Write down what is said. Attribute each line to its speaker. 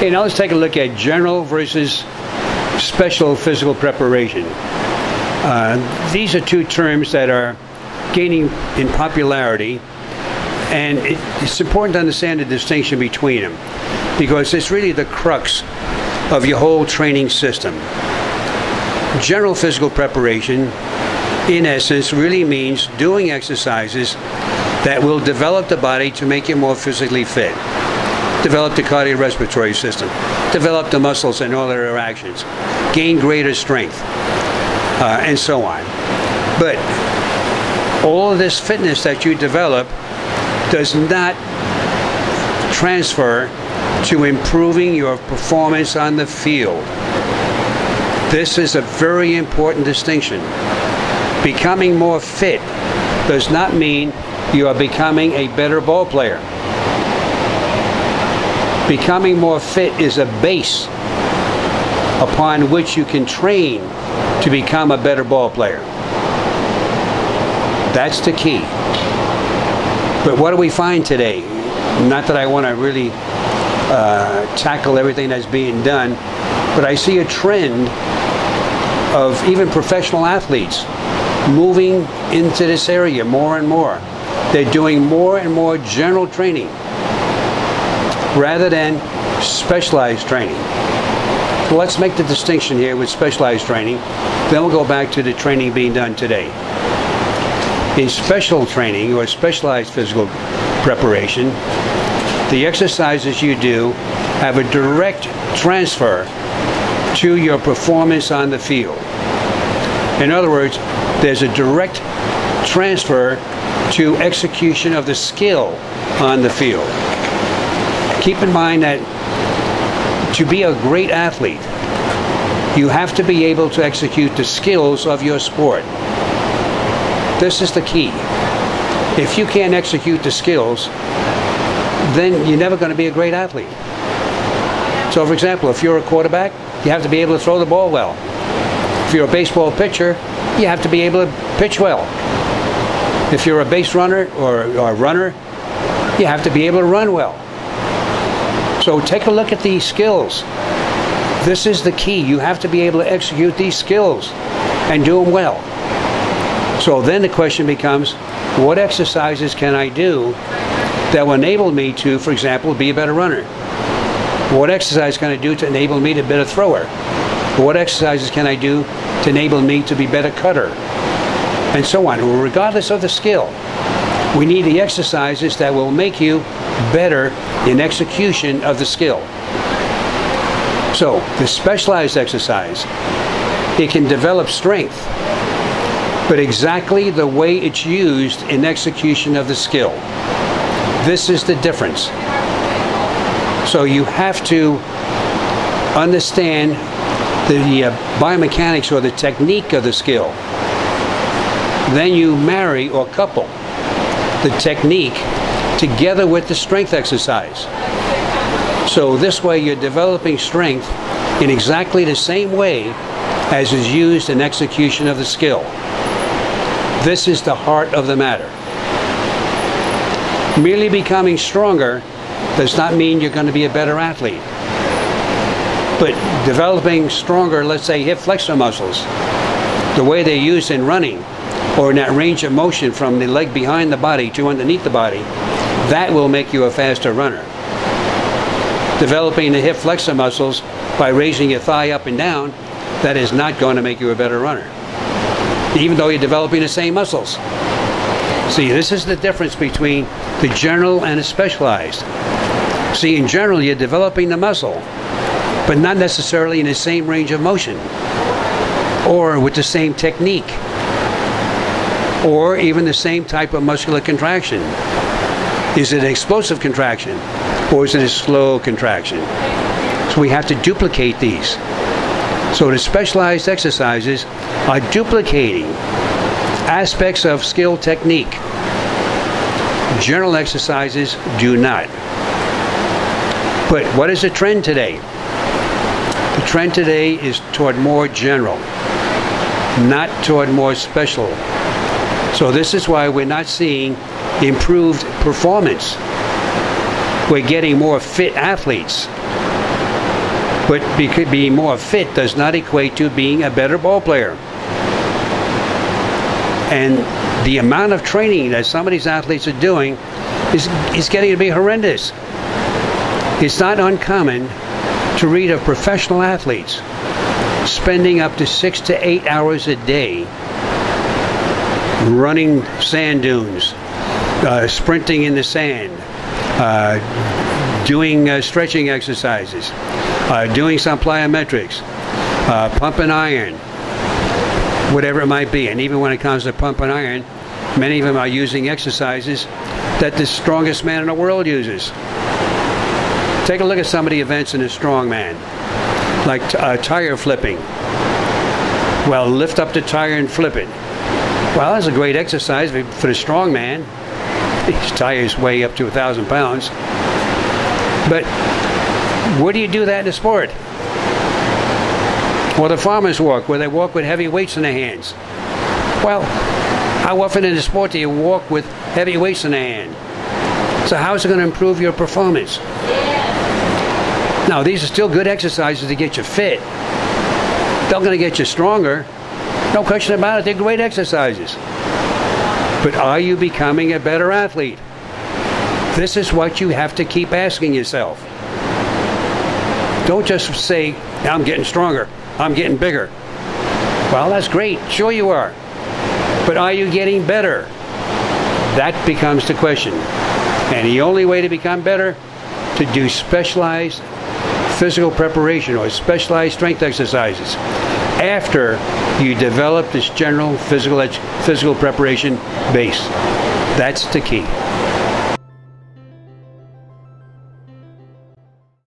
Speaker 1: Okay, now let's take a look at general versus special physical preparation. These are two terms that are gaining in popularity, and it's important to understand the distinction between them, because it's really the crux of your whole training system. General physical preparation, in essence, really means doing exercises that will develop the body to make you more physically fit. Develop the cardiorespiratory system, develop the muscles and all their interactions, gain greater strength, and so on. But all of this fitness that you develop does not transfer to improving your performance on the field. This is a very important distinction. Becoming more fit does not mean you are becoming a better ball player. Becoming more fit is a base upon which you can train to become a better ball player. That's the key. But what do we find today? Not that I want to really tackle everything that's being done, but I see a trend of even professional athletes moving into this area more and more. They're doing more and more general training rather than specialized training. So let's make the distinction here with specialized training. Then we'll go back to the training being done today. In special training or specialized physical preparation, the exercises you do have a direct transfer to your performance on the field. In other words, there's a direct transfer to execution of the skill on the field. Keep in mind that to be a great athlete, you have to be able to execute the skills of your sport. This is the key. If you can't execute the skills, then you're never going to be a great athlete. So for example, if you're a quarterback, you have to be able to throw the ball well. If you're a baseball pitcher, you have to be able to pitch well. If you're a base runner or a runner, you have to be able to run well. So take a look at these skills. This is the key. You have to be able to execute these skills and do them well. So then the question becomes, what exercises can I do that will enable me to, for example, be a better runner? What exercise can I do to enable me to be a better thrower? What exercises can I do to enable me to be a better cutter? And so on. Well, regardless of the skill, we need the exercises that will make you better in execution of the skill. So the specialized exercise, it can develop strength, but exactly the way it's used in execution of the skill. This is the difference. So you have to understand the biomechanics or the technique of the skill. Then you marry or couple the technique together with the strength exercise. So this way you're developing strength in exactly the same way as is used in execution of the skill. This is the heart of the matter. Merely becoming stronger does not mean you're going to be a better athlete. But developing stronger, let's say, hip flexor muscles, the way they're used in running, or in that range of motion from the leg behind the body to underneath the body, that will make you a faster runner. Developing the hip flexor muscles by raising your thigh up and down, that is not going to make you a better runner, even though you're developing the same muscles. See, this is the difference between the general and the specialized. See, in general, you're developing the muscle, but not necessarily in the same range of motion, or with the same technique, or even the same type of muscular contraction. Is it an explosive contraction, or is it a slow contraction? So we have to duplicate these. So the specialized exercises are duplicating aspects of skill technique. General exercises do not. But what is the trend today? The trend today is toward more general, not toward more special. So this is why we're not seeing improved performance. We're getting more fit athletes, But being more fit does not equate to being a better ball player. And the amount of training that some of these athletes are doing is getting to be horrendous. It's not uncommon to read of professional athletes spending up to 6 to 8 hours a day running sand dunes, sprinting in the sand, doing stretching exercises, doing some plyometrics, pumping iron, whatever it might be. And even when it comes to pumping iron, many of them are using exercises that the strongest man in the world uses. Take a look at some of the events in a strongman, like tire flipping. Well, lift up the tire and flip it. Well, that's a great exercise for the strongman. These tires weigh up to 1,000 pounds. But where do you do that in a sport? Or the farmer's walk, where they walk with heavy weights in their hands. Well, how often in the sport do you walk with heavy weights in the hand? So how is it going to improve your performance? Now, these are still good exercises to get you fit. They're going to get you stronger. No question about it. They're great exercises. But are you becoming a better athlete? This is what you have to keep asking yourself. Don't just say, I'm getting stronger, I'm getting bigger. Well, that's great. Sure you are. But are you getting better? That becomes the question. And the only way to become better, to do specialized physical preparation or specialized strength exercises after you develop this general physical preparation base. That's the key.